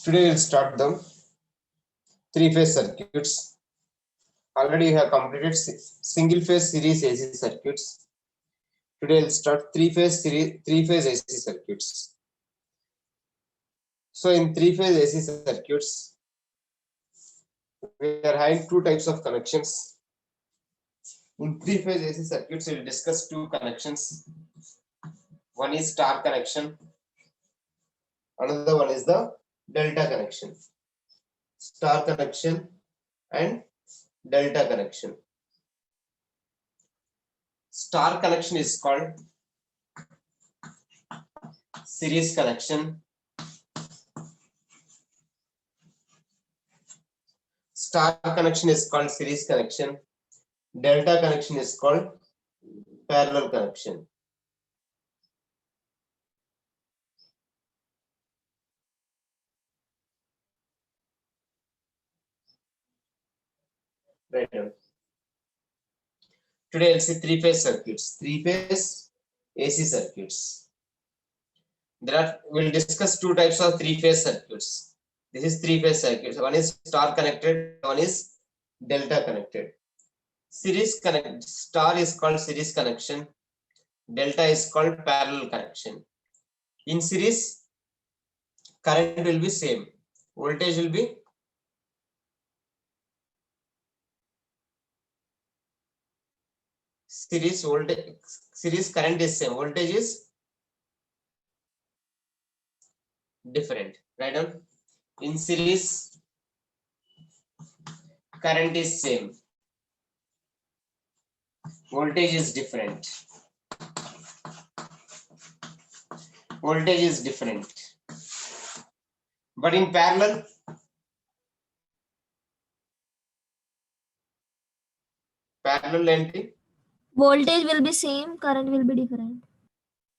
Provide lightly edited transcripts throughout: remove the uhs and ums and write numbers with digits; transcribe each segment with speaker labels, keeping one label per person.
Speaker 1: Today we'll start the three-phase circuits. Already we have completed single-phase series AC circuits. Today we'll start three-phase AC circuits. So in three-phase AC circuits, we are having two types of connections. In three-phase AC circuits, we'll discuss two connections. One is star connection. Another one is the delta connection. Star connection and delta connection. Star connection is called series connection. Star connection is called series connection. Delta connection is called parallel connection. Right. Today we'll see three-phase circuits. Three-phase AC circuits. We'll discuss two types of three-phase circuits. This is three-phase circuits. One is star connected, one is delta connected. Series connect. Star is called series connection. Delta is called parallel connection. In series, current will be same. Voltage will be series voltage. Series current is same. Voltage is different. Right on. In series, current is same. Voltage is different. Voltage is different. But in parallel, entry,
Speaker 2: voltage will be same, current will be different.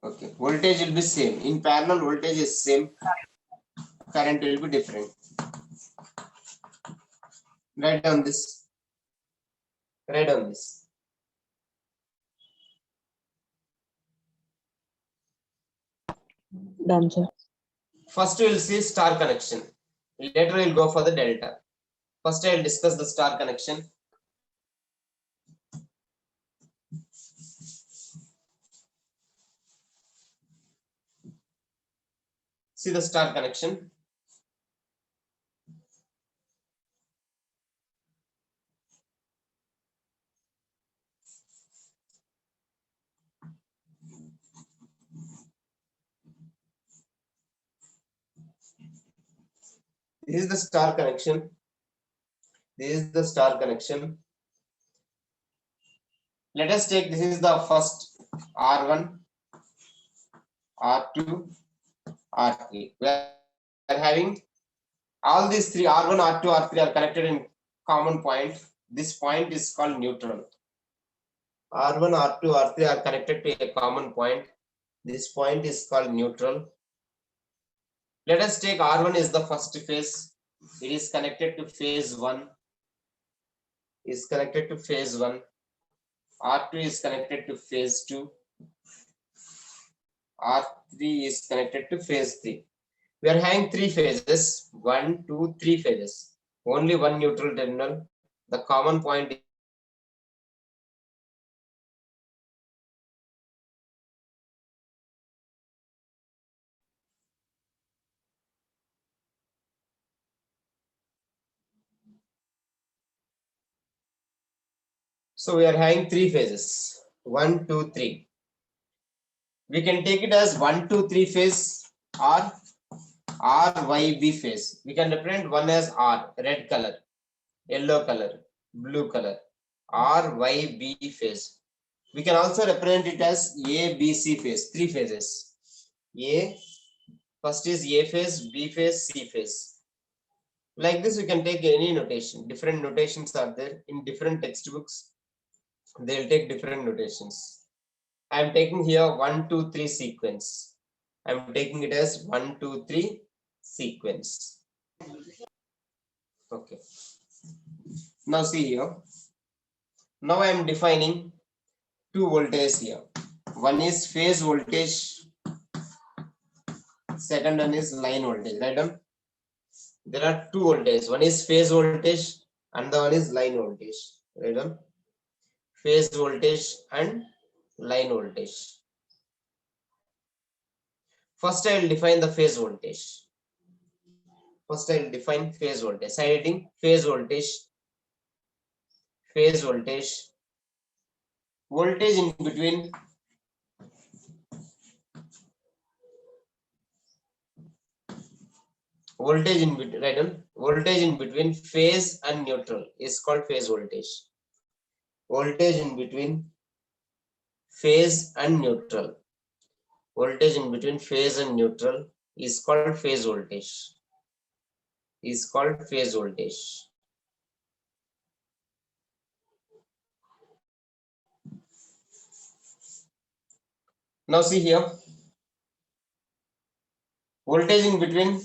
Speaker 1: okay, voltage will be same. In parallel, voltage is same, current will be different. Write down this. Write down this.
Speaker 3: Done, sir.
Speaker 1: First, we will see star connection. Later, we will go for the delta. First, I will discuss the star connection. See the star connection. This is the star connection. This is the star connection. Let us take, this is the first R1, R2, R3. We are having all these three, R1, R2, R3 are connected in common point. This point is called neutral. R1, R2, R3 are connected to a common point. This point is called neutral. Let us take R1 is the first phase. It is connected to phase 1. Is connected to phase 1. R2 is connected to phase 2. R3 is connected to phase 3. We are having three phases. 1, 2, 3 phases. Only one neutral terminal. The common point. So we are having three phases. 1, 2, 3. We can take it as 1, 2, 3 phase or RYB phase. We can represent one as R, red color, yellow color, blue color, RYB phase. We can also represent it as ABC phase, three phases. First is A phase, B phase, C phase. Like this, we can take any notation. Different notations are there in different textbooks. They'll take different notations. I am taking here 1, 2, 3 sequence. I am taking it as 1, 2, 3 sequence. Okay. Now see here. Now I am defining two voltages here. One is phase voltage. Second one is line voltage. Right on. There are two voltages. One is phase voltage and the one is line voltage. Right on? Phase voltage and line voltage. First, I will define the phase voltage. First, I will define phase voltage. Citing phase voltage. Phase voltage. Voltage in between voltage in between, right on? Voltage in between phase and neutral is called phase voltage. Voltage in between phase and neutral. Voltage in between phase and neutral is called phase voltage. Is called phase voltage. Now see here, voltage in between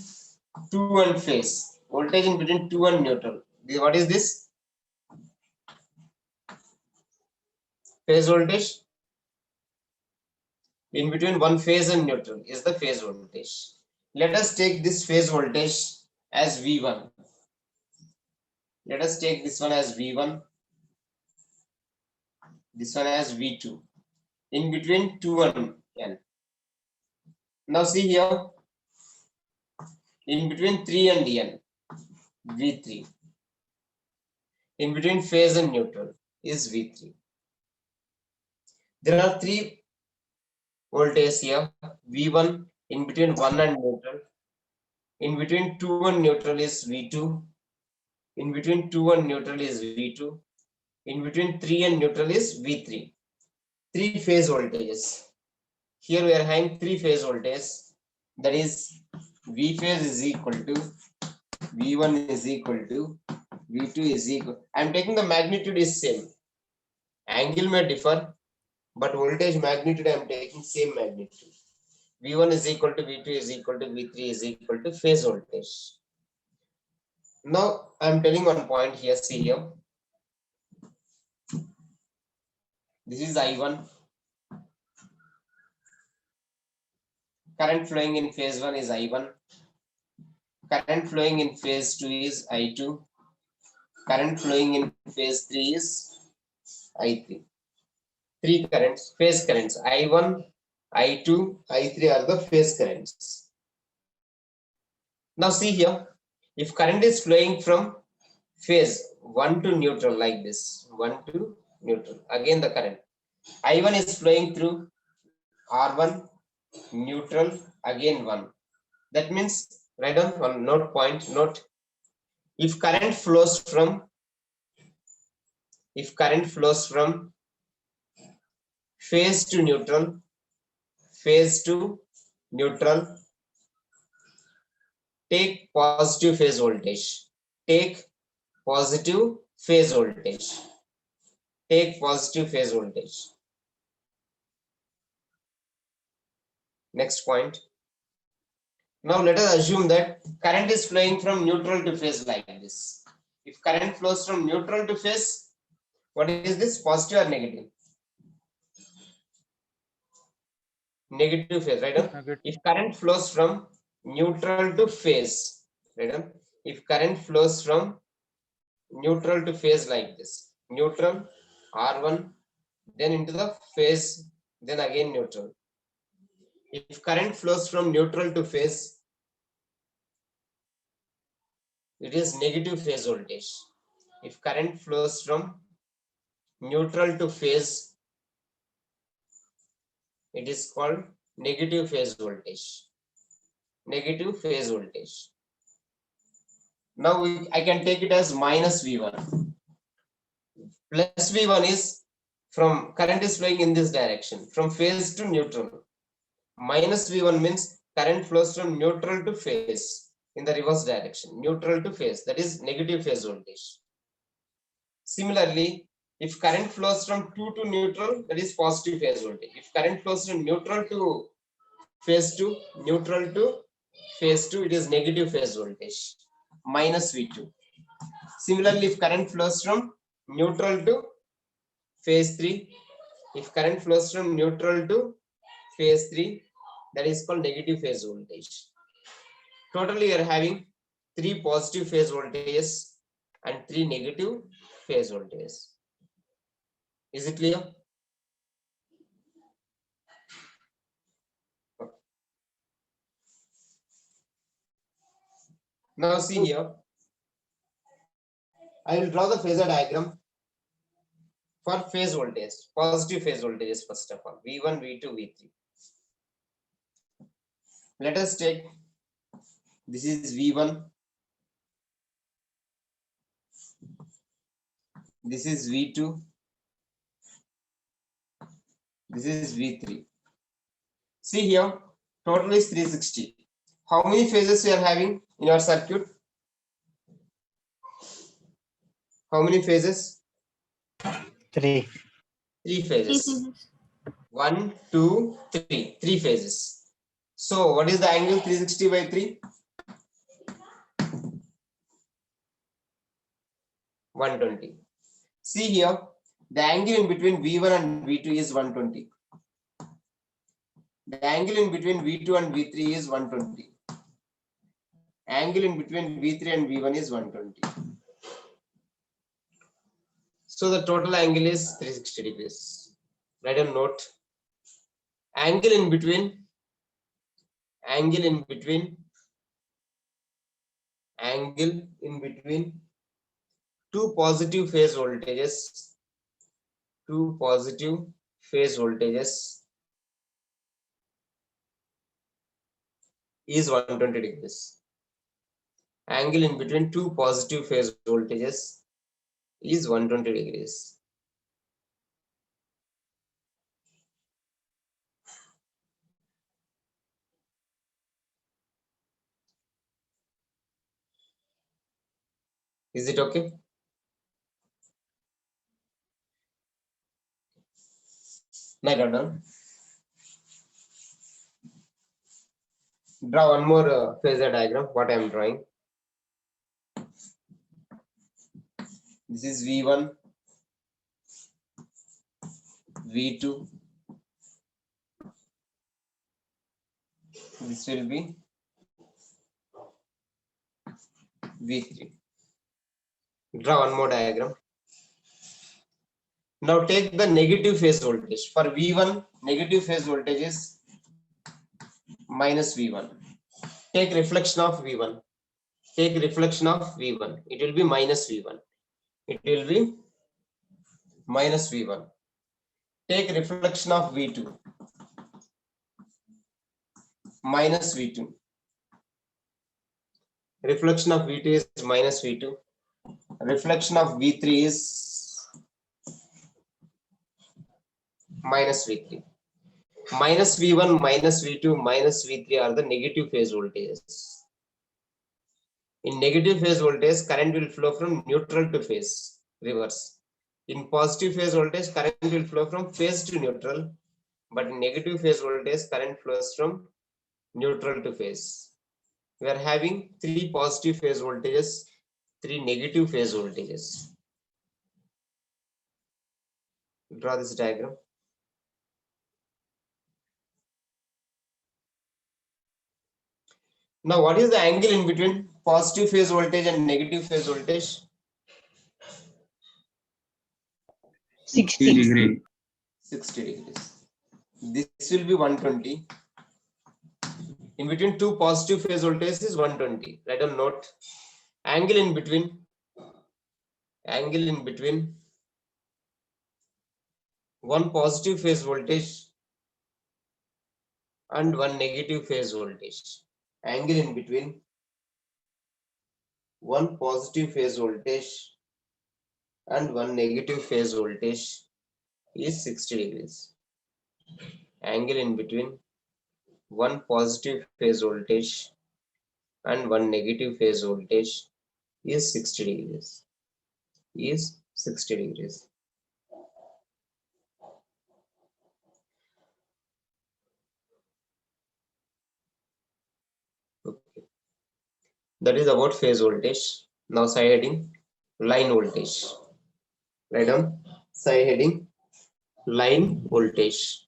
Speaker 1: 2 and phase, voltage in between 2 and neutral. What is this? Phase voltage in between one phase and neutral is the phase voltage. Let us take this phase voltage as V1. Let us take this one as V1, this one as V2, in between 2 and N. Now see here, in between 3 and N, V3. In between phase and neutral is V3. There are three voltages here. V1 in between 1 and neutral. In between 2 and neutral is V2. In between 2 and neutral is V2. In between 3 and neutral is V3. Three phase voltages. Here we are having three phase voltages. That is V phase is equal to V1 is equal to V2 is equal. I am taking the magnitude is same. Angle may differ, but voltage magnitude I am taking same magnitude. V1 is equal to V2 is equal to V3 is equal to phase voltage. Now I am telling one point here. See here. This is I1. Current flowing in phase 1 is I1. Current flowing in phase 2 is I2. Current flowing in phase 3 is I3. Three currents, phase currents. I1, I2, I3 are the phase currents. Now see here, if current is flowing from phase 1 to neutral like this, 1 to neutral, again the current. I1 is flowing through R1, neutral, again 1. That means, write down one note point, note. If current flows from phase to neutral, take positive phase voltage. Take positive phase voltage. Take positive phase voltage. Next point. Now let us assume that current is flowing from neutral to phase like this. If current flows from neutral to phase, what is this? Positive or negative? Negative phase, right?
Speaker 3: Negative.
Speaker 1: If current flows from neutral to phase, right? If current flows from neutral to phase like this, neutral, R1, then into the phase, then again neutral. If current flows from neutral to phase, it is negative phase voltage. If current flows from neutral to phase, it is called negative phase voltage. Negative phase voltage. Now I can take it as minus V1. Plus V1 is from current is flowing in this direction, from phase to neutral. Minus V1 means current flows from neutral to phase in the reverse direction, neutral to phase, that is negative phase voltage. Similarly, if current flows from 2 to neutral, that is positive phase voltage. If current flows from neutral to phase 2, neutral to phase 2, it is negative phase voltage, minus V2. Similarly, if current flows from neutral to phase 3, if current flows from neutral to phase 3, that is called negative phase voltage. Totally, you are having 3 positive phase voltages and 3 negative phase voltages. Is it clear? Now see here, I will draw the phasor diagram for phase voltage, positive phase voltages first of all, V1, V2, V3. Let us take, this is V1, this is V2, this is V3. See here, total is 360. How many phases we are having in our circuit? How many phases?
Speaker 3: 3.
Speaker 1: 3 phases. 1, 2, 3. 3 phases. So what is the angle 360 by 3? 120. See here, the angle in between V1 and V2 is 120. The angle in between V2 and V3 is 120. Angle in between V3 and V1 is 120. So the total angle is 360 degrees. Write a note. Angle in between two positive phase voltages, is 120 degrees. Angle in between two positive phase voltages is 120 degrees. Is it okay? Now done. Draw one more phasor diagram. What I am drawing. This is V1, V2. This will be V3. Draw one more diagram. Now take the negative phase voltage. For V1, negative phase voltage is minus V1. Take reflection of V1. Take reflection of V1. It will be minus V1. It will be minus V1. Take reflection of V2. Minus V2. Reflection of V2 is minus V2. Reflection of V3 is minus V3. Minus V1, minus V2, minus V3 are the negative phase voltages. In negative phase voltage, current will flow from neutral to phase, reverse. In positive phase voltage, current will flow from phase to neutral, but in negative phase voltage, current flows from neutral to phase. We are having 3 positive phase voltages, 3 negative phase voltages. Draw this diagram. Now, what is the angle in between positive phase voltage and negative phase voltage?
Speaker 3: 60 degrees.
Speaker 1: 60 degrees. This will be 120. In between two positive phase voltages is 120. Write a note. Angle in between one positive phase voltage and one negative phase voltage. Angle in between one positive phase voltage and one negative phase voltage is 60 degrees. Angle in between one positive phase voltage and one negative phase voltage is 60 degrees. Is 60 degrees. Okay. That is about phase voltage. Now side heading line voltage. Write down side heading line voltage.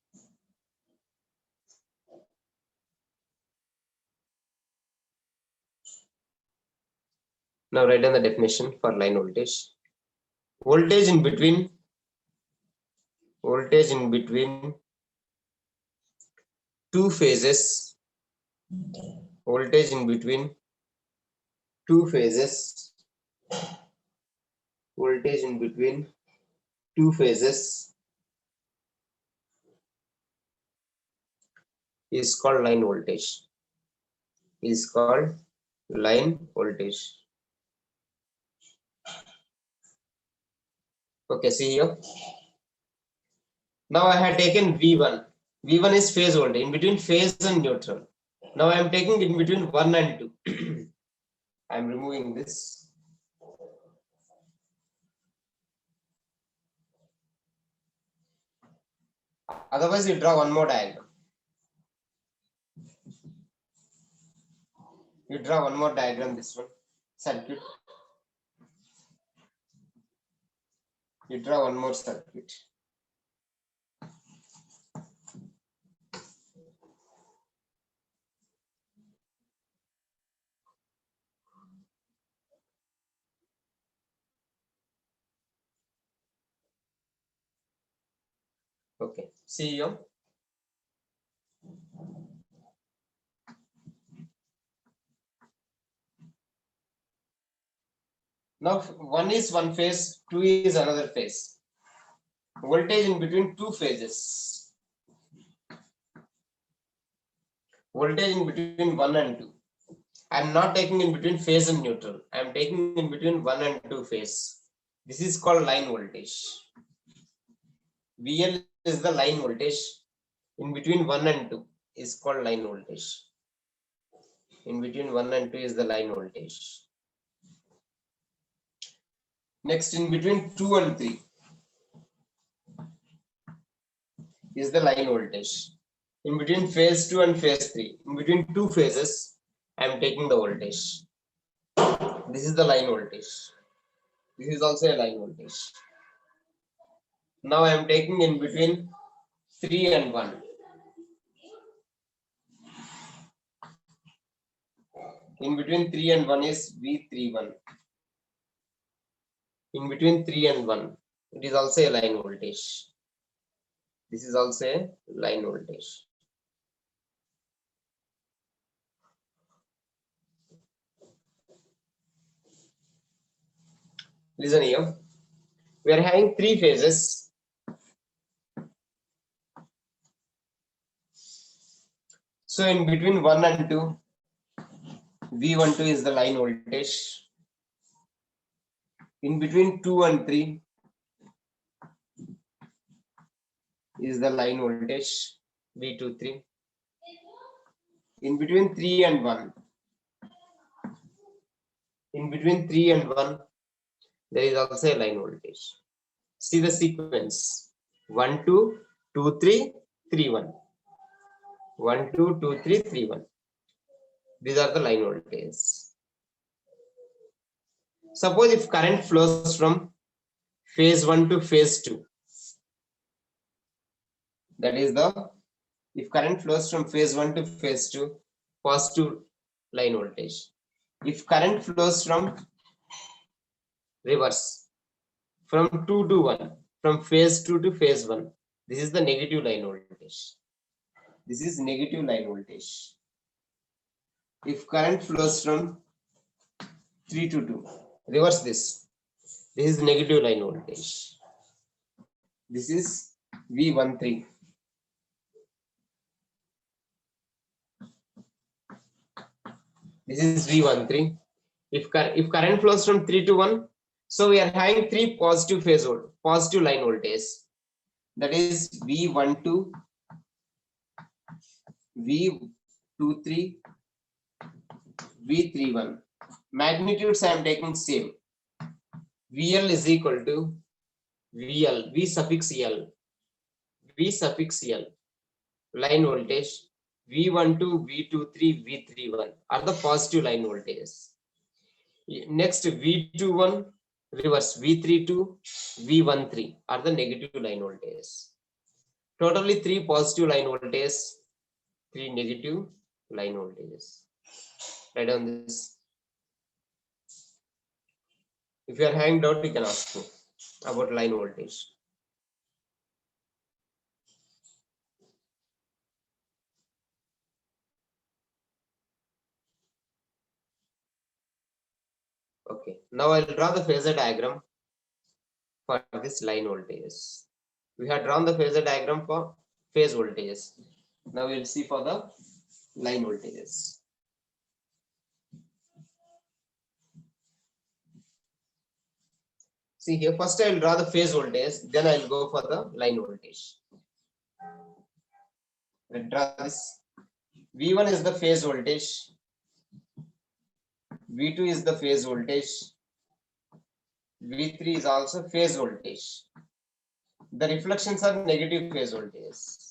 Speaker 1: Now write down the definition for line voltage. Voltage in between two phases. Voltage in between two phases. Voltage in between two phases is called line voltage. Is called line voltage. Okay, see here. Now I have taken V1. V1 is phase voltage in between phase and neutral. Now I am taking in between 1 and 2. I am removing this. Otherwise, you draw one more diagram. You draw one more diagram, this one, circuit. You draw one more circuit. Okay, see here. Now, one is one phase, two is another phase. Voltage in between two phases. Voltage in between 1 and 2. I am not taking in between phase and neutral. I am taking in between 1 and 2 phase. This is called line voltage. VL is the line voltage. In between 1 and 2 is called line voltage. In between 1 and 2 is the line voltage. Next, in between 2 and 3 is the line voltage. In between phase 2 and phase 3, in between two phases, I am taking the voltage. This is the line voltage. This is also a line voltage. Now I am taking in between 3 and 1. In between 3 and 1 is V31. In between 3 and 1, it is also a line voltage. This is also a line voltage. Listen here. We are having three phases. So in between 1 and 2, V12 is the line voltage. In between 2 and 3 is the line voltage, V23. In between 3 and 1, there is also a line voltage. See the sequence: 1, 2, 2, 3, 3, 1. 1, 2, 2, 3, 3, 1. These are the line voltages. Suppose if current flows from phase 1 to phase 2, that is if current flows from phase 1 to phase 2, positive line voltage. If current flows from reverse, from 2 to 1, from phase 2 to phase 1, this is the negative line voltage. This is negative line voltage. If current flows from 3 to 2, reverse this. This is negative line voltage. This is V13. This is V13. If current flows from 3 to 1, so we are having three positive positive line voltage. That is V12, V23, V31. Magnitudes I am taking same. VL is equal to VL, V suffix L, line voltage. V12, V23, V31 are the positive line voltages. Next, V21, reverse, V32, V13 are the negative line voltages. Totally three positive line voltages, three negative line voltages. Write down this. If you are having doubt, you can ask me about line voltage. Okay, now I'll draw the phasor diagram for this line voltages. We have drawn the phasor diagram for phase voltages. Now we'll see for the line voltages. See here, first I will draw the phase voltage, then I will go for the line voltage. Let's draw this. V1 is the phase voltage. V2 is the phase voltage. V3 is also phase voltage. The reflections are negative phase voltages.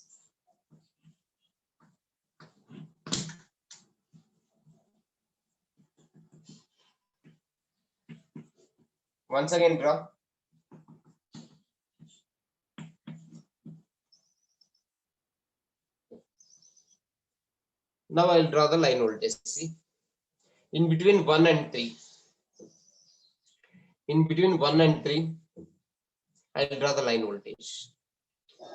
Speaker 1: Once again draw. Now I will draw the line voltage. See, in between 1 and 3. In between 1 and 3, I will draw the line voltage.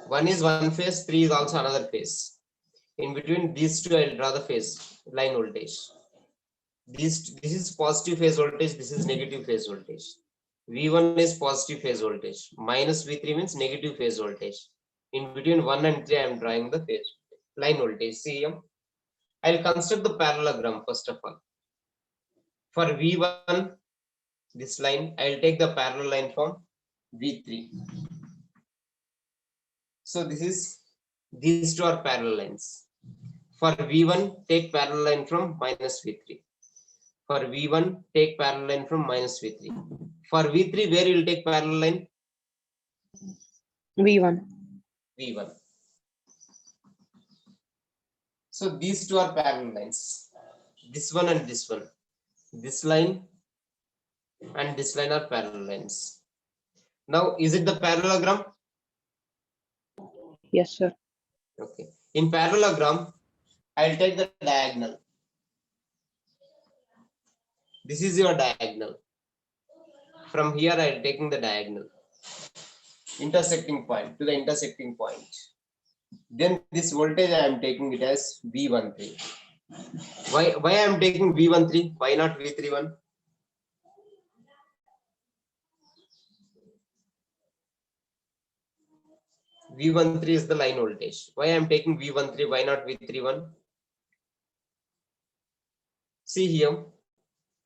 Speaker 1: 1 is one phase, 3 is also another phase. In between these two, I will draw the phase line voltage. This is positive phase voltage, this is negative phase voltage. V1 is positive phase voltage, minus V3 means negative phase voltage. In between 1 and 3, I am drawing the phase line voltage. See here, I will construct the parallelogram first of all. For V1, this line, I will take the parallel line from V3. So these two are parallel lines. For V1, take parallel line from minus V3. For V1, take parallel line from minus V3. For V3, where you will take parallel line?
Speaker 3: V1.
Speaker 1: V1. So these two are parallel lines. This one and this one. This line and this line are parallel lines. Now, is it the parallelogram?
Speaker 3: Yes, sir.
Speaker 1: Okay. In parallelogram, I will take the diagonal. This is your diagonal. From here, I am taking the diagonal. Intersecting point to the intersecting point. Then this voltage I am taking it as V13. Why I am taking V13? Why not V31? V13 is the line voltage. Why I am taking V13? Why not V31? See here,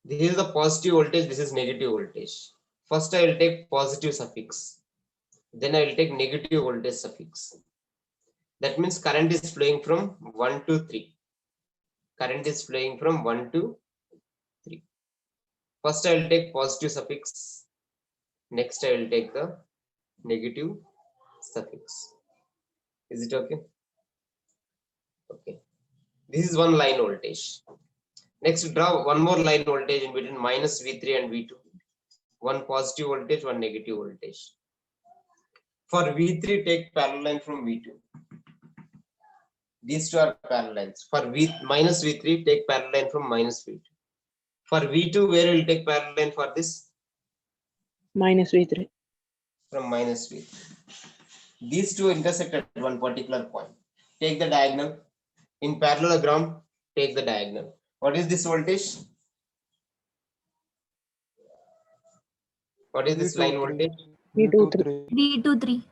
Speaker 1: this is the positive voltage, this is negative voltage. First I will take positive suffix. Then I will take negative voltage suffix. That means current is flowing from 1 to 3. Current is flowing from 1 to 3. First I will take positive suffix. Next I will take the negative suffix. Is it okay? Okay. This is one line voltage. Next, draw one more line voltage in between minus V3 and V2. One positive voltage, one negative voltage. For V3, take parallel line from V2. These two are parallel lines. For minus V3, take parallel line from minus V2. For V2, where will take parallel line for this?
Speaker 3: Minus V3.
Speaker 1: From minus V3. These two intersect at one particular point. Take the diagonal. In parallelogram, take the diagonal. What is this voltage? What is this line voltage?
Speaker 3: V23.
Speaker 2: V23.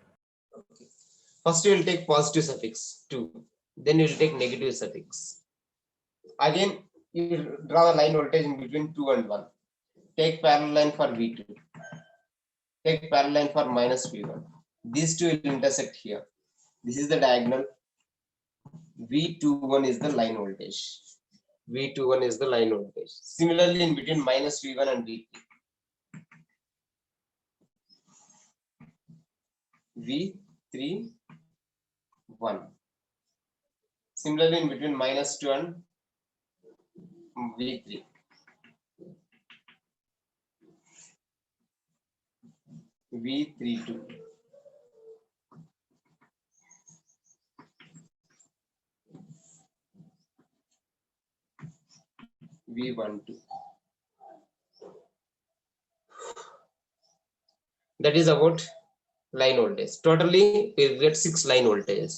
Speaker 1: First you will take positive suffix 2. Then you will take negative suffix. Again, you will draw a line voltage in between 2 and 1. Take parallel line for V2. Take parallel line for minus V1. These two will intersect here. This is the diagonal. V21 is the line voltage. V21 is the line voltage. Similarly, in between minus V1 and V3. V31. Similarly, in between minus 2 and V3. V32. V12. That is about line voltage. Totally we get 6 line voltages,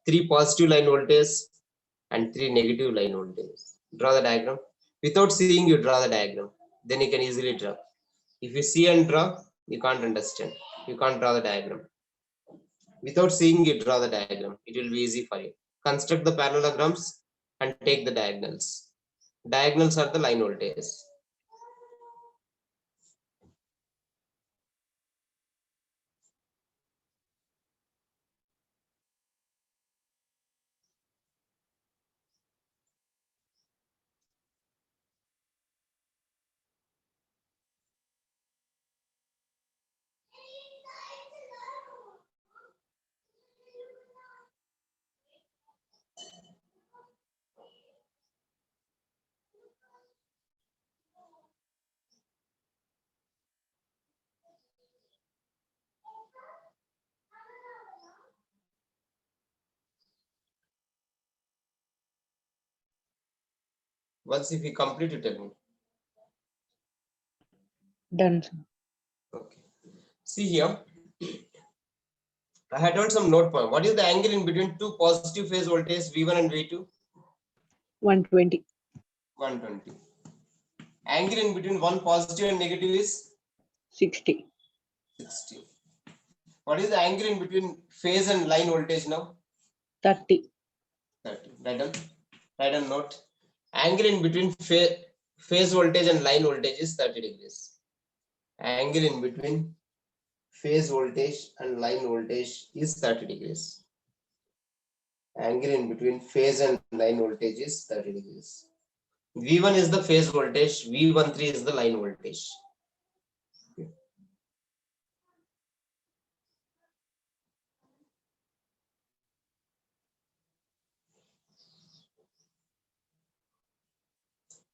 Speaker 1: 3 positive line voltage and 3 negative line voltage. Draw the diagram. Without seeing, you draw the diagram, then you can easily draw. If you see and draw, you can't understand, you can't draw the diagram. Without seeing, you draw the diagram, it will be easy for you. Construct the parallelograms and take the diagonals. Diagonals are the line voltages. Once if you complete, you tell me.
Speaker 3: Done, sir.
Speaker 1: Okay. See here, I had told some note point. What is the angle in between two positive phase voltage V1 and V2?
Speaker 3: 120.
Speaker 1: 120. Angle in between one positive and negative is
Speaker 3: 60.
Speaker 1: 60. What is the angle in between phase and line voltage now?
Speaker 3: 30.
Speaker 1: 30. Write down note. Angle in between phase voltage and line voltage is 30 degrees. Angle in between phase voltage and line voltage is 30 degrees. Angle in between phase and line voltage is 30 degrees. V1 is the phase voltage, V13 is the line voltage.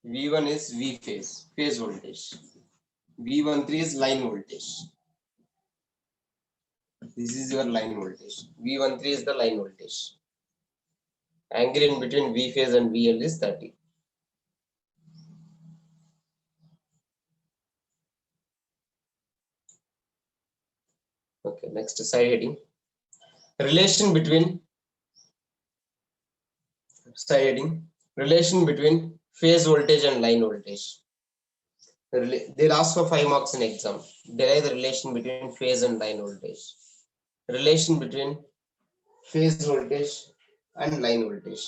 Speaker 1: V1 is V phase voltage. V13 is line voltage. This is your line voltage. V13 is the line voltage. Angle in between V phase and VL is 30. Okay, next side heading. Relation between phase voltage and line voltage. They'll ask for 5 marks in exam. Derive the relation between phase and line voltage. Relation between phase voltage and line voltage.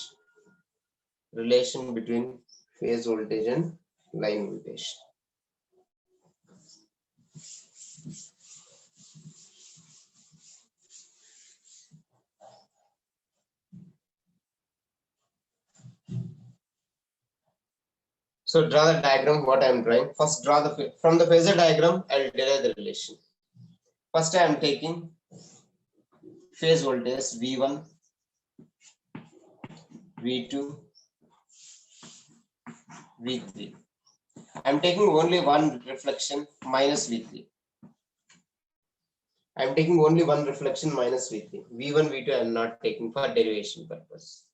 Speaker 1: Relation between phase voltage and line voltage. So draw the diagram what I am drawing. First draw from the phasor diagram, I will derive the relation. First I am taking phase voltage V1, V2, V3. I am taking only one reflection minus V3. I am taking only one reflection minus V3. V1, V2 I am not taking for derivation purpose.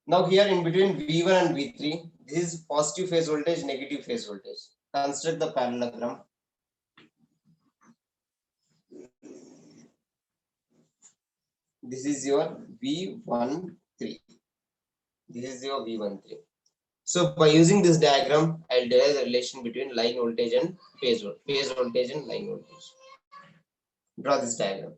Speaker 1: Now here in between V1 and V3, this is positive phase voltage, negative phase voltage. Construct the parallelogram. This is your V13. This is your V13. So by using this diagram, I'll derive the relation between line voltage and phase voltage and line voltage. Draw this diagram.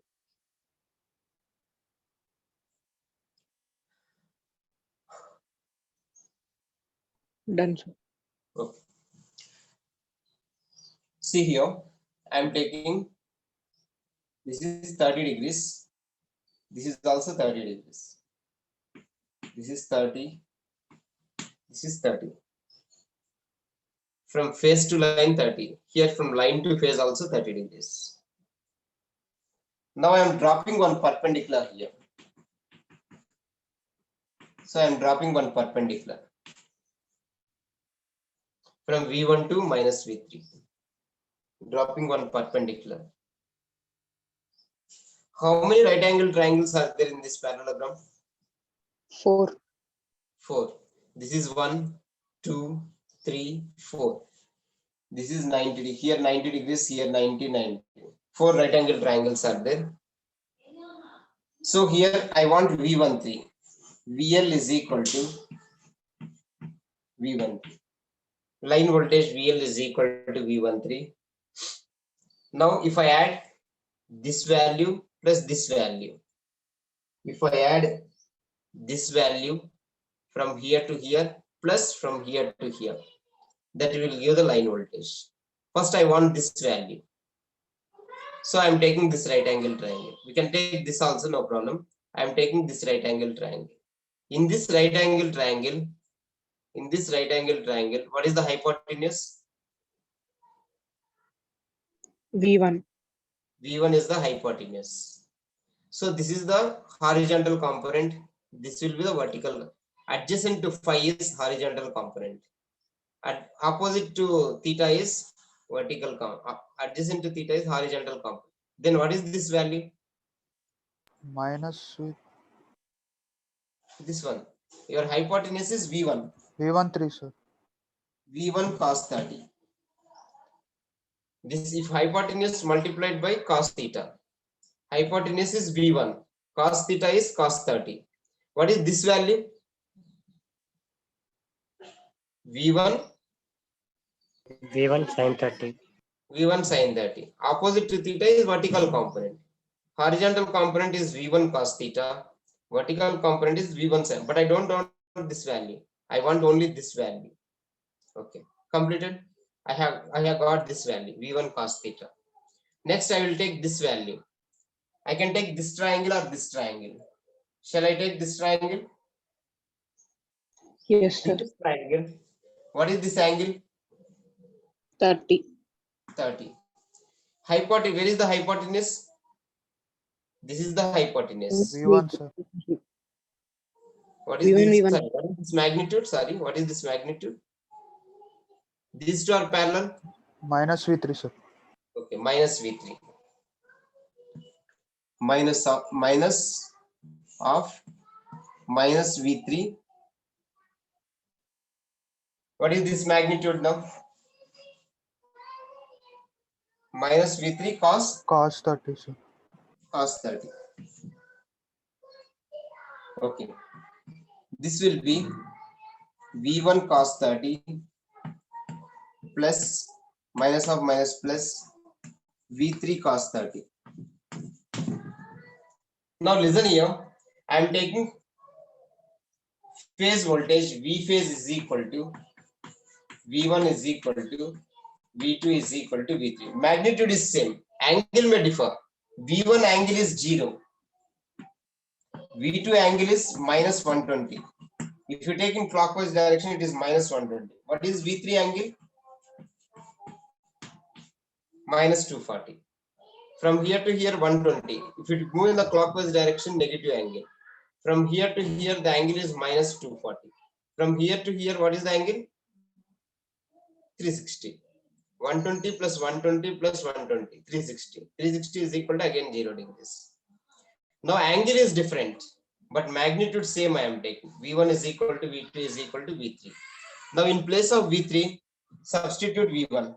Speaker 3: Done, sir.
Speaker 1: Okay. See here, I'm taking, this is 30 degrees. This is also 30 degrees. This is 30. This is 30. From phase to line 30. Here from line to phase also 30 degrees. Now I am dropping one perpendicular here. So I am dropping one perpendicular. From V1 to minus V3. Dropping one perpendicular. How many right angle triangles are there in this parallelogram?
Speaker 3: 4.
Speaker 1: 4. This is 1, 2, 3, 4. This is 90. Here 90 degrees, here 90, 90. 4 right angle triangles are there. So here I want V13. VL is equal to V13. Line voltage VL is equal to V13. Now if I add this value plus this value, if I add this value from here to here plus from here to here, that will give the line voltage. First I want this value. So I am taking this right angle triangle. We can take this also, no problem. I am taking this right angle triangle. In this right angle triangle, what is the hypotenuse?
Speaker 3: V1.
Speaker 1: V1 is the hypotenuse. So this is the horizontal component. This will be the vertical. Adjacent to phi is horizontal component. Opposite to theta is vertical component. Adjacent to theta is horizontal component. Then what is this value?
Speaker 4: minus with
Speaker 1: This one. Your hypotenuse is V1.
Speaker 4: V13, sir.
Speaker 1: V1 cos 30. This if hypotenuse multiplied by cos theta. Hypotenuse is V1. Cos theta is cos 30. What is this value? V1
Speaker 5: V1 sin 30.
Speaker 1: V1 sin 30. Opposite to theta is vertical component. Horizontal component is V1 cos theta. Vertical component is V1 sin. But I don't want this value. I want only this value. Okay. Completed. I have got this value. V1 cos theta. Next I will take this value. I can take this triangle or this triangle. Shall I take this triangle?
Speaker 3: Yes, sir.
Speaker 1: This triangle. What is this angle?
Speaker 3: 30.
Speaker 1: 30. Hypotenuse. Where is the hypotenuse? This is the hypotenuse.
Speaker 4: V1, sir.
Speaker 1: What is
Speaker 3: V1,
Speaker 1: this?
Speaker 3: V1.
Speaker 1: Sorry, what is this magnitude? Sorry, what is this magnitude? These two are parallel.
Speaker 4: Minus V3, sir.
Speaker 1: Okay, minus V3. Minus of minus V3. What is this magnitude now? Minus V3 cos
Speaker 4: Cos 30, sir.
Speaker 1: cos 30. Okay. This will be V1 cos 30 plus minus of minus plus V3 cos 30. Now listen here. I am taking phase voltage. V phase is equal to V1 is equal to V2 is equal to V3. Magnitude is same. Angle may differ. V1 angle is 0. V2 angle is minus 120. If you take in clockwise direction, it is minus 120. What is V3 angle? Minus 240. From here to here, 120. If you move in the clockwise direction, negative angle. From here to here, the angle is minus 240. From here to here, what is the angle? 360. 120 plus 120 plus 120, 360. 360 is equal to again 0 degrees. Now angle is different, but magnitude same I am taking. V1 is equal to V2 is equal to V3. Now in place of V3, substitute V1.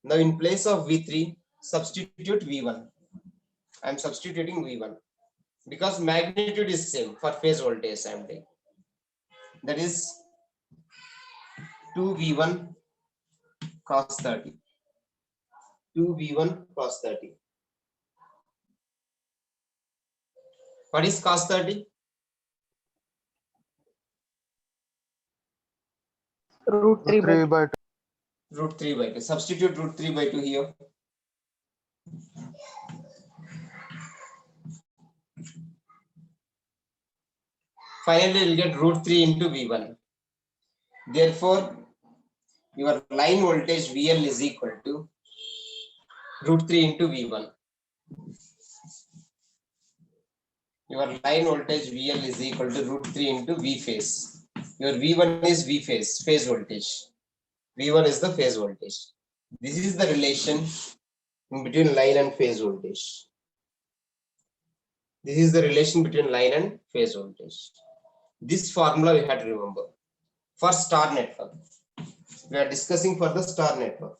Speaker 1: Now in place of V3, substitute V1. I am substituting V1 because magnitude is same for phase voltage I am taking. That is 2V1 cos 30. 2V1 cos 30. What is cos 30?
Speaker 3: Root 3 by
Speaker 4: 3 by 2.
Speaker 1: Root 3 by 2. Substitute root 3 by 2 here. Finally, we'll get root 3 into V1. Therefore, your line voltage VL is equal to root 3 into V1. Your line voltage VL is equal to root 3 into V phase. Your V1 is V phase, phase voltage. V1 is the phase voltage. This is the relation in between line and phase voltage. This is the relation between line and phase voltage. This formula we have to remember. For star network, We are discussing for the star network.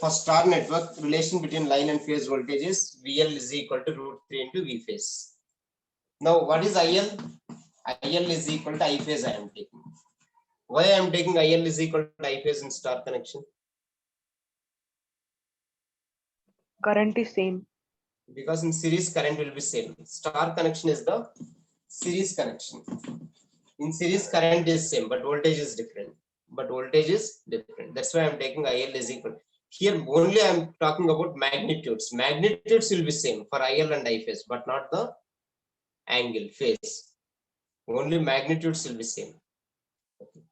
Speaker 1: For star network, relation between line and phase voltage is VL is equal to root 3 into V phase. Now, what is IL? IL is equal to I phase I am taking. Why I am taking IL is equal to I phase in star connection?
Speaker 3: Current is same.
Speaker 1: Because in series current will be same. Star connection is the series connection. In series current is same, but voltage is different. That's why I'm taking IL is equal. Here only I'm talking about magnitudes. Magnitudes will be same for IL and I phase, but not the angle phase. Only magnitudes will be same. Okay.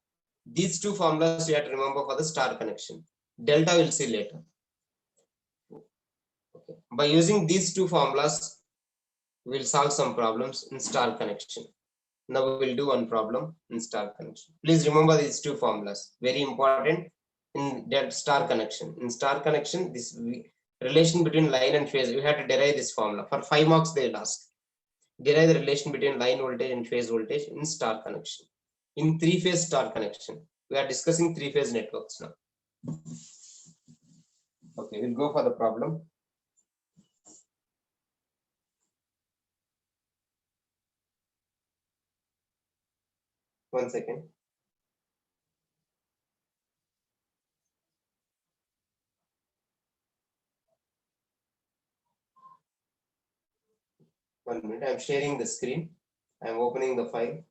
Speaker 1: These two formulas you have to remember for the star connection. Delta we'll see later. Okay. By using these two formulas, we'll solve some problems in star connection. Now we will do one problem in star connection. Please remember these two formulas. Very important in that star connection. In star connection, this relation between line and phase, we have to derive this formula. For 5 marks, they will ask. Derive the relation between line voltage and phase voltage in star connection. In 3-phase star connection, we are discussing 3-phase networks now. Okay, we'll go for the problem. One second. One minute, I'm sharing the screen. I'm opening the file.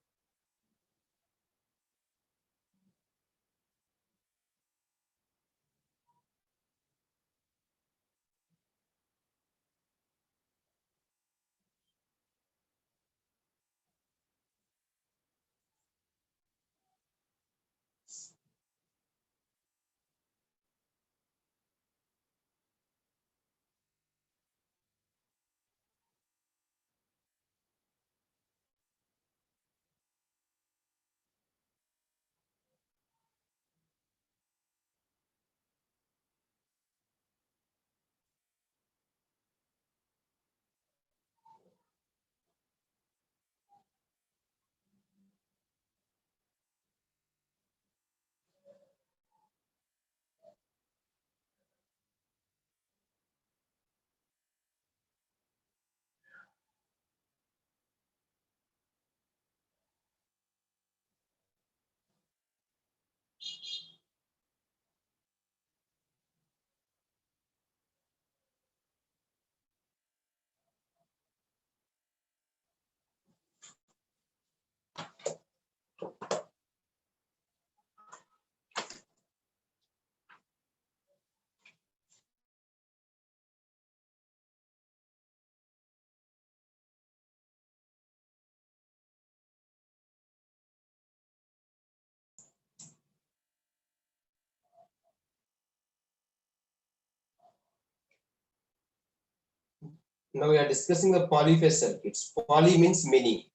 Speaker 1: Now we are discussing the polyphase circuits. Poly means many,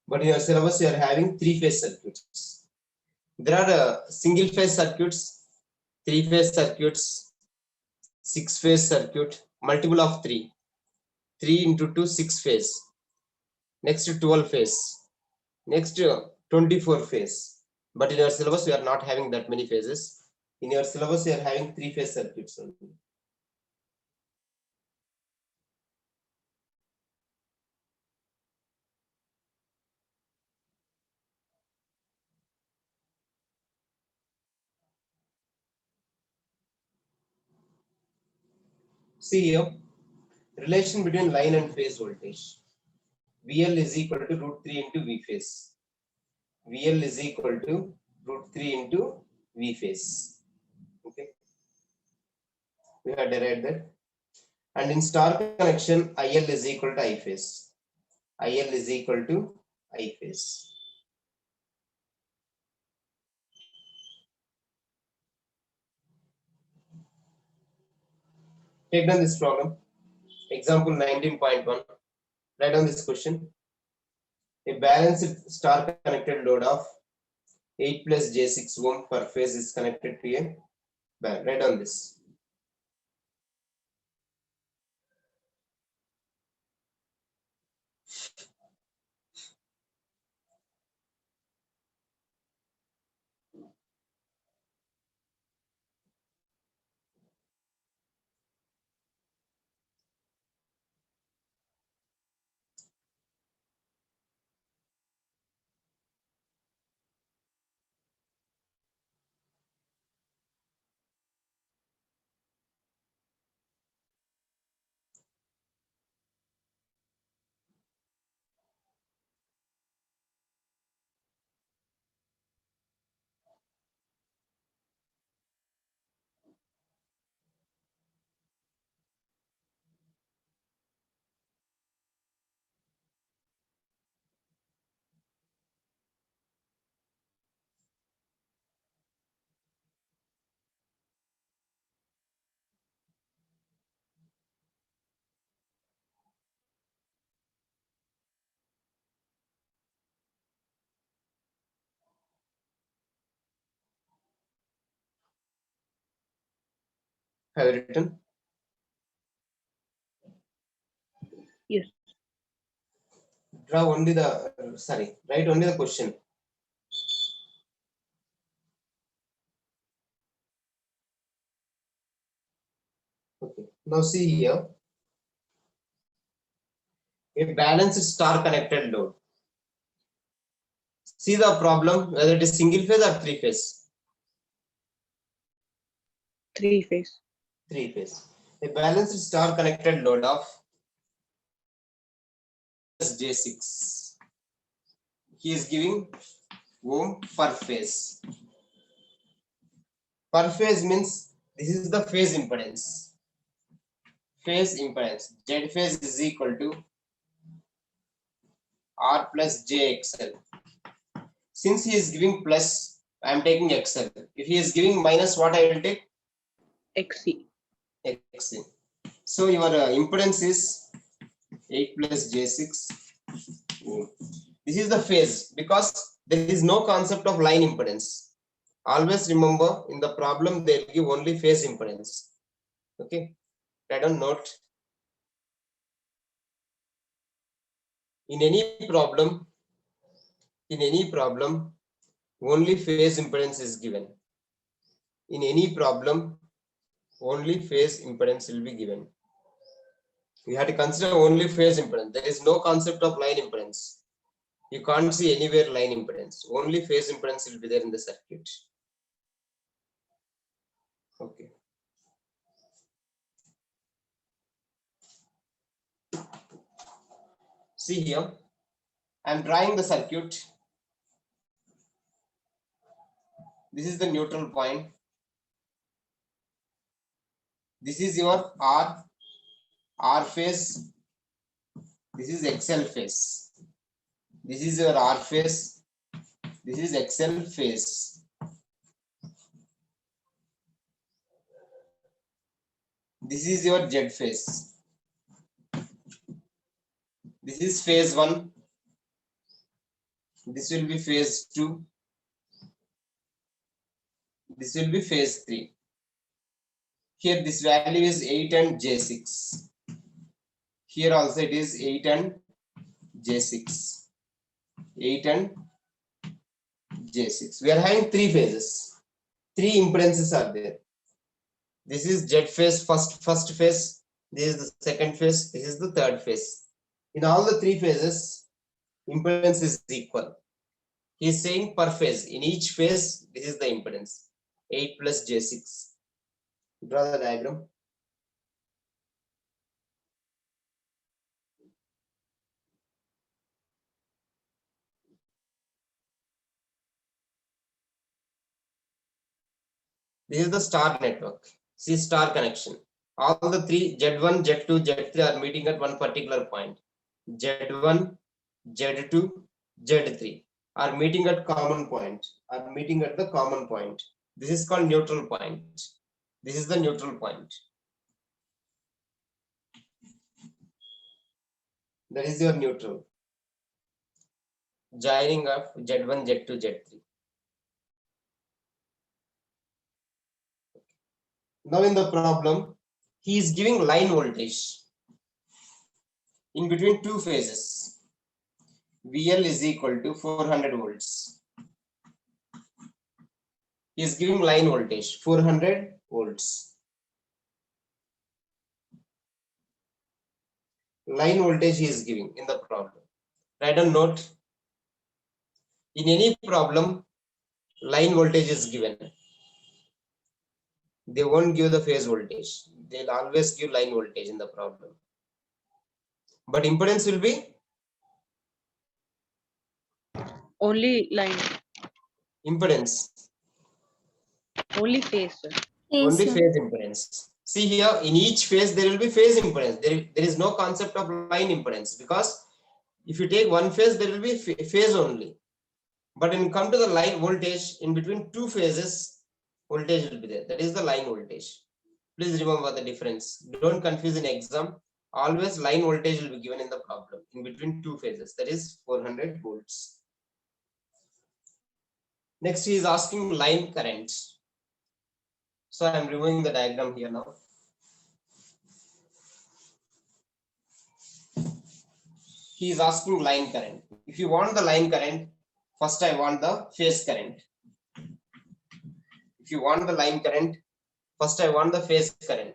Speaker 1: but in your syllabus you are having 3-phase circuits. There are single phase circuits, 3-phase circuits, 6-phase circuit, multiple of 3. 3 into 2, 6 phase. Next 12 phase. Next 24 phase. But in your syllabus you are not having that many phases. In your syllabus you are having 3-phase circuits only. See here, relation between line and phase voltage. VL is equal to root 3 into V phase. VL is equal to root 3 into V phase. Okay. We have derived that. And in star connection, IL is equal to I phase. IL is equal to I phase. Take down this problem. Example 19.1. Write down this question. A balanced star connected load of 8 plus J6 ohm per phase is connected to a band. Write down this. Have you written?
Speaker 3: Yes.
Speaker 1: Draw only the, write only the question. Okay. Now see here. A balanced star connected load. See the problem, whether it is single phase or three phase.
Speaker 3: 3 phase.
Speaker 1: Three phase. A balanced star connected load of J6. He is giving ohm per phase. Per phase means this is the phase impedance. Phase impedance. Z phase is equal to R plus JXL. Since he is giving plus, I am taking XL. If he is giving minus, what I will take?
Speaker 3: XC.
Speaker 1: XC. So your impedance is 8 plus J6. This is the phase because there is no concept of line impedance. Always remember in the problem they will give only phase impedance. Okay, write down note. In any problem, only phase impedance is given. In any problem, only phase impedance will be given. We have to consider only phase impedance. There is no concept of line impedance. You can't see anywhere line impedance. Only phase impedance will be there in the circuit. Okay. See here, I am drawing the circuit. This is the neutral point. This is your R phase. This is XL phase. This is your R phase. This is XL phase. This is your Z phase. This is phase 1. This will be phase 2. This will be phase 3. Here this value is 8 and J6. Here also it is 8 and J6. 8 and J6. We are having three phases. Three impedances are there. This is Z phase, first phase. This is the second phase. This is the third phase. In all the three phases, impedance is equal. He is saying per phase. In each phase, this is the impedance. 8 plus J6. Draw the diagram. This is the star network. See star connection. All the three Z1, Z2, Z3 are meeting at one particular point. Z1, Z2, Z3 are meeting at common point. Are meeting at the common point. This is called neutral point. This is the neutral point. That is your neutral. Joining of Z1, Z2, Z3. Now in the problem, he is giving line voltage in between two phases. VL is equal to 400 volts. He is giving line voltage 400 volts. Line voltage he is giving in the problem. Write a note. In any problem, line voltage is given. They won't give the phase voltage. They'll always give line voltage in the problem. But impedance will be
Speaker 3: Only line.
Speaker 1: impedance.
Speaker 3: Only phase, sir.
Speaker 1: Only
Speaker 2: Yes, sir.
Speaker 1: phase impedance. See here, in each phase there will be phase impedance. There is no concept of line impedance because if you take one phase, there will be phase only. But when you come to the line voltage, in between two phases, voltage will be there. That is the line voltage. Please remember the difference. Don't confuse in exam. Always line voltage will be given in the problem in between two phases. That is 400 volts. Next, he is asking line current. So I am removing the diagram here now. he is asking line current. If you want the line current, first I want the phase current. If you want the line current, first I want the phase current,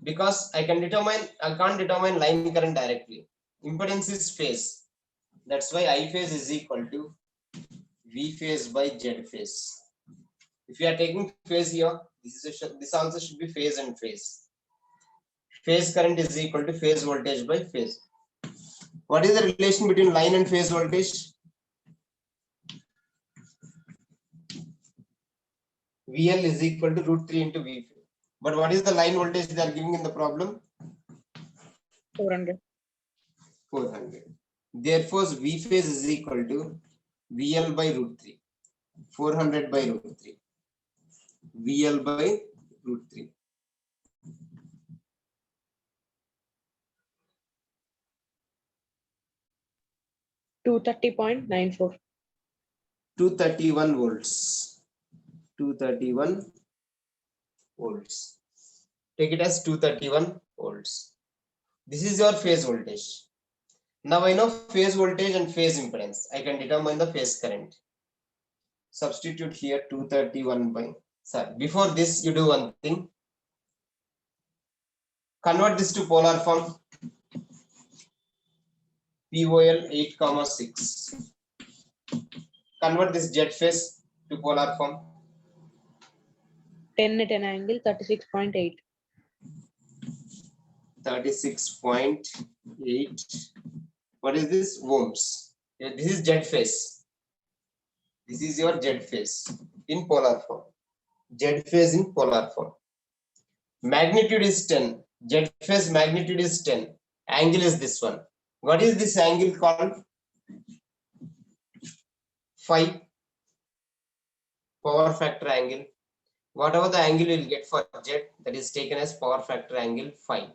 Speaker 1: because I can't determine line current directly. Impedance is phase. That's why I phase is equal to V phase by Z phase. If you are taking phase here, this also should be phase and phase. Phase current is equal to phase voltage by phase. What is the relation between line and phase voltage? VL is equal to √3 into V. But what is the line voltage they are giving in the problem?
Speaker 3: 400.
Speaker 1: 400. Therefore, V phase is equal to VL by √3. 400 by √3. VL by √3.
Speaker 3: 230.94.
Speaker 1: 231 volts. 231 volts. Take it as 231 volts. This is your phase voltage. Now I know phase voltage and phase impedance. I can determine the phase current. Substitute here 231 by, sorry, before this you do one thing. Convert this to polar form. POL 8,6. Convert this Z phase to polar form.
Speaker 3: 10 at an angle 36.8.
Speaker 1: 36.8. What is this? Ohms. This is Z phase. This is your Z phase in polar form. Z phase in polar form. Magnitude is 10. Z phase magnitude is 10. Angle is this one. What is this angle called? Phi. Power factor angle. Whatever the angle you will get for Z, that is taken as power factor angle phi.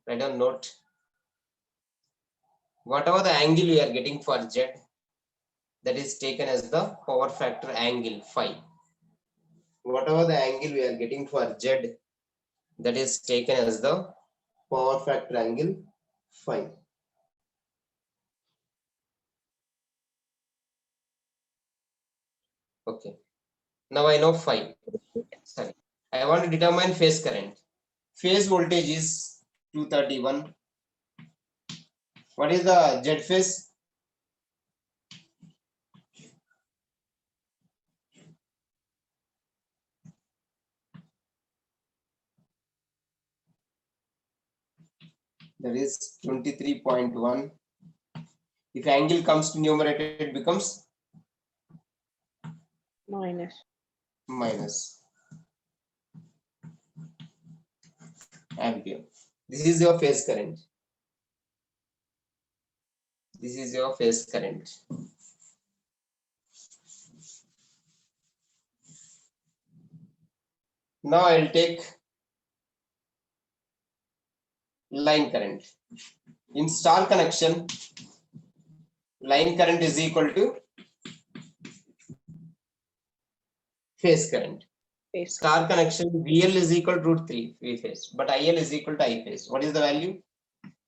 Speaker 1: Write down note. Whatever the angle you are getting for Z, that is taken as the power factor angle phi. Whatever the angle we are getting for Z, that is taken as the power factor angle phi. Okay. Now I know phi. Sorry. I want to determine phase current. Phase voltage is 231. What is the Z phase? That is 23.1. If angle comes to numerator, it becomes
Speaker 3: Minus.
Speaker 1: minus ampere. This is your phase current. This is your phase current. Now I'll take line current. In star connection, line current is equal to phase current.
Speaker 3: Phase.
Speaker 1: Star connection, VL is equal to √3 V phase, but IL is equal to I phase. What is the value?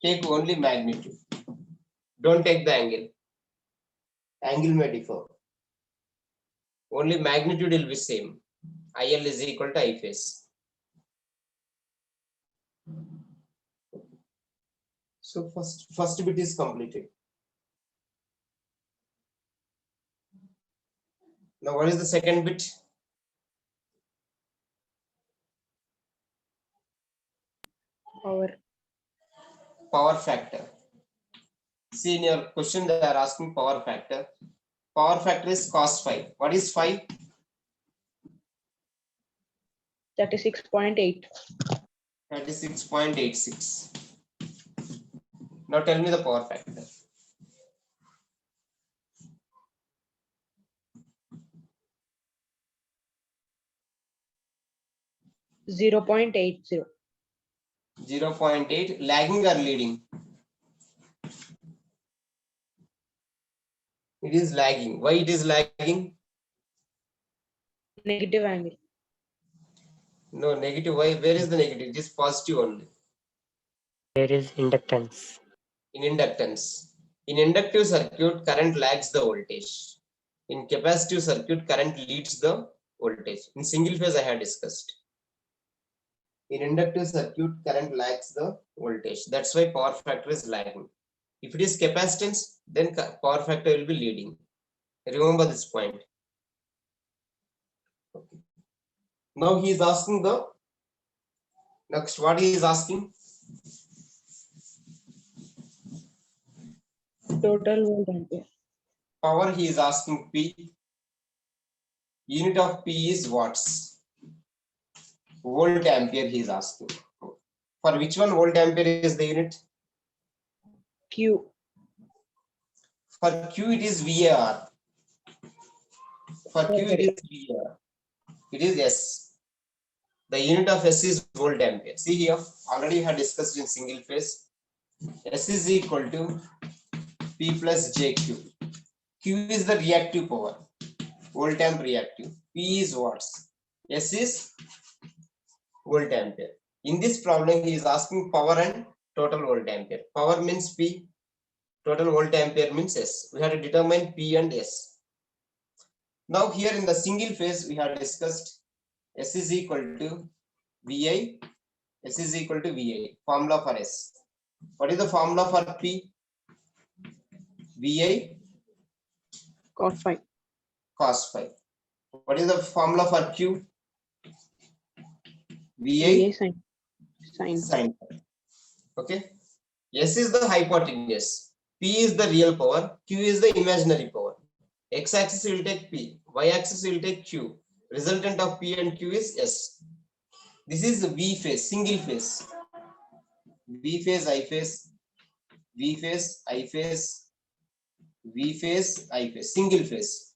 Speaker 1: Take only magnitude. Don't take the angle. Angle may differ. Only magnitude will be same. IL is equal to I phase. So first bit is completed. Now what is the second bit? Power factor. See, in your question they are asking power factor. Power factor is cos phi. What is phi?
Speaker 3: 36.8.
Speaker 1: 36.86. Now tell me the power factor.
Speaker 3: Zero 0.80.
Speaker 1: 0.8. Lagging or leading? It is lagging. Why it is lagging?
Speaker 3: Negative angle.
Speaker 1: No, negative. Why? Where is the negative? It is positive only.
Speaker 5: There is inductance.
Speaker 1: In inductance. In inductive circuit, current lags the voltage. In capacitive circuit, current leads the voltage. In single phase, I have discussed. In inductive circuit, current lags the voltage. That's why power factor is lagging. If it is capacitance, then power factor will be leading. Remember this point. Okay. Now he is asking the next. What he is asking?
Speaker 3: Total volt ampere.
Speaker 1: Power he is asking P. Unit of P is watts. Volt ampere he is asking. For which one volt ampere is the unit?
Speaker 3: Q.
Speaker 1: For Q it is VAR. For Q it is VAR. It is S. The unit of S is volt ampere. See here, already had discussed in single phase. S is equal to P plus JQ. Q is the reactive power. Volt amp reactive. P is watts. S is volt ampere. In this problem, he is asking power and total volt ampere. Power means P. Total volt ampere means S. We have to determine P and S. Now here in the single phase, we have discussed S is equal to VI. S is equal to VI. Formula for S. What is the formula for P? VI
Speaker 3: Cos phi.
Speaker 1: cos phi. What is the formula for Q?
Speaker 3: VA
Speaker 1: VI
Speaker 3: sin. Sin.
Speaker 1: sin phi. Okay. S is the hypotenuse. P is the real power. Q is the imaginary power. X-axis will take P. Y-axis will take Q. Resultant of P and Q is S. This is V phase, single phase. V phase, I phase, V phase, I phase, V phase, I phase, single phase.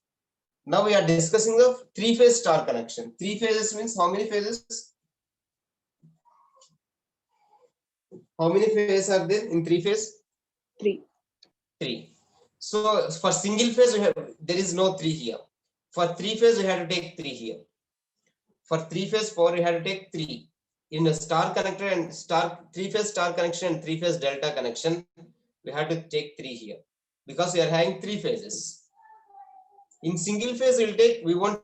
Speaker 1: Now we are discussing the three-phase star connection. Three phases means how many phases? How many phases are there in three phase?
Speaker 3: 3.
Speaker 1: 3. So for single phase, there is no 3 here. For three phase, we have to take 3 here. For three phase power, we have to take 3. In a star connector and three phase star connection and three phase delta connection, we have to take 3 here because we are having 3 phases. In single phase, we want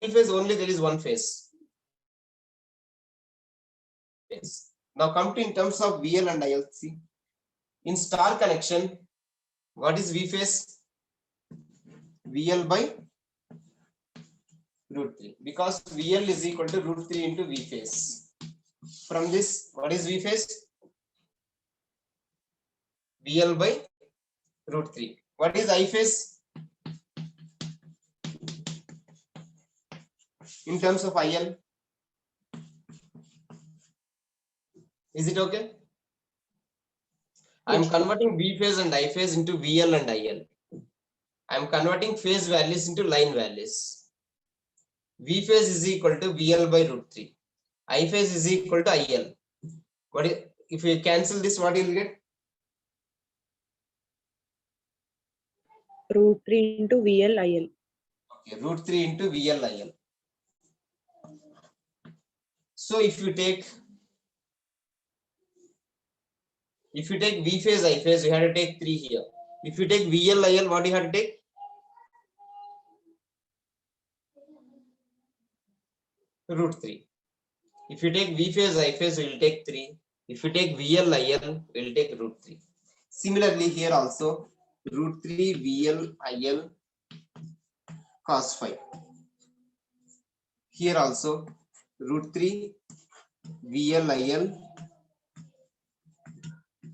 Speaker 1: single phase only, there is one phase. Now come to in terms of VL and IL. See, in star connection, what is V phase? VL by root 3, because VL is equal to root 3 into V phase. From this, what is V phase? VL by root 3. What is I phase? In terms of IL, is it okay? I am converting V phase and I phase into VL and IL. I am converting phase values into line values. V phase is equal to VL by root 3. I phase is equal to IL. What is, if we cancel this, what you will get?
Speaker 3: Root 3 into VL IL.
Speaker 1: Okay, root 3 into VL IL. So if you take V phase, I phase, you have to take 3 here. If you take VL IL, what do you have to take? Root 3. If you take V phase, I phase, we will take 3. If you take VL IL, we will take root 3. Similarly, here also root 3 VL IL cos phi. Here also root 3 VL IL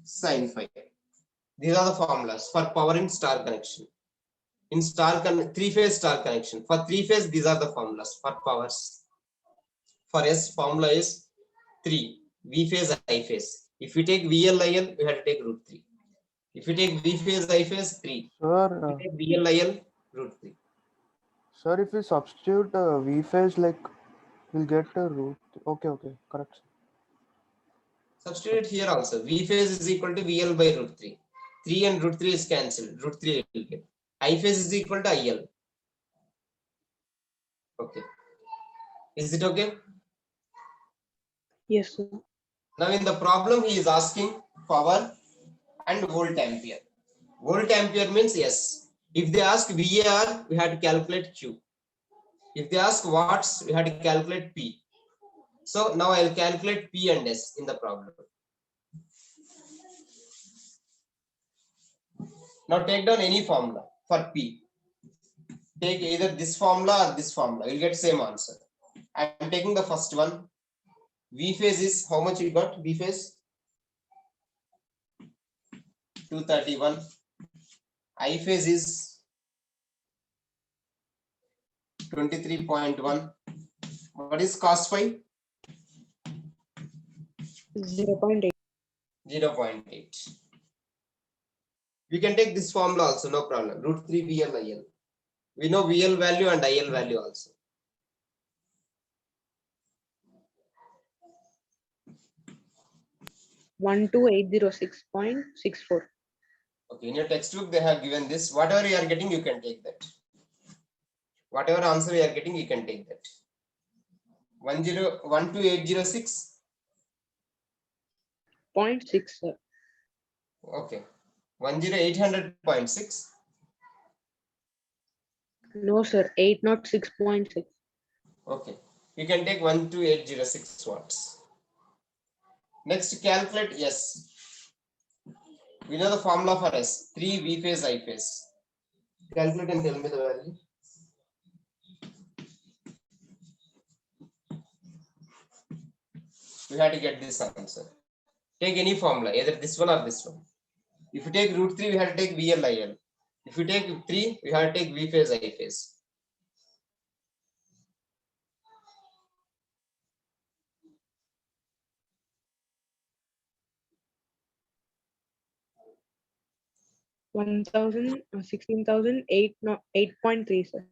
Speaker 1: sin phi. These are the formulas for power in star connection. In three-phase star connection, for three-phase, these are the formulas for powers. For S, formula is 3 V phase, I phase. If you take VL IL, we have to take root 3. If you take V phase, I phase, 3.
Speaker 4: Sir,
Speaker 1: If you take VL IL, root 3.
Speaker 4: sir, if we substitute V phase, like we'll get a root. Okay, correct. Sir.
Speaker 1: Substitute here also. V phase is equal to VL by root 3. 3 and root 3 is cancelled. Root 3 will get. I phase is equal to IL. Okay. Is it okay?
Speaker 3: Yes, sir.
Speaker 1: Now in the problem, he is asking power and volt ampere. Volt ampere means yes. If they ask VAR, we have to calculate Q. If they ask watts, we have to calculate P. So now I'll calculate P and S in the problem. Now take down any formula for P. Take either this formula or this formula. You'll get same answer. I'm taking the first one. V phase is how much you got? V phase 231. I phase is 23.1. What is cos phi?
Speaker 3: 0.8.
Speaker 1: 0.8. We can take this formula also, no problem. Root 3 VL IL. We know VL value and IL value also.
Speaker 3: One two 806.64.
Speaker 1: Okay, in your textbook they have given this. Whatever you are getting, you can take that. Whatever answer you are getting, you can take that. 12806.
Speaker 3: 0.6, sir.
Speaker 1: Okay. 10800.6.
Speaker 3: No, sir. 806.6.
Speaker 1: Okay. You can take 12806 watts. Next, calculate S. We know the formula for S. 3 V phase I phase. Calculate and tell me the value. We have to get this answer. Take any formula, either this one or this one. If you take root 3, we have to take VL IL. If you take 3, we have to take V phase I phase.
Speaker 3: $1,000, 16,008, no, 8.3, sir.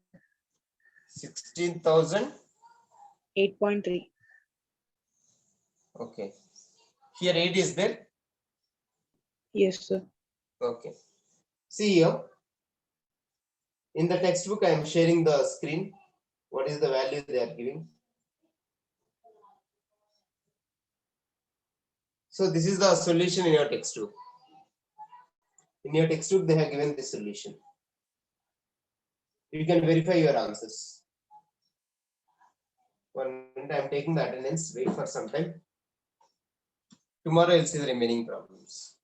Speaker 1: 16,000.
Speaker 3: 8.3.
Speaker 1: Okay. Here 8 is there.
Speaker 3: Yes, sir.
Speaker 1: Okay. See here. In the textbook, I am sharing the screen. What is the value they are giving? So this is the solution in your textbook. In your textbook, they have given this solution. You can verify your answers. 1 minute, I am taking the attendance. Wait for some time. Tomorrow, I'll see the remaining problems.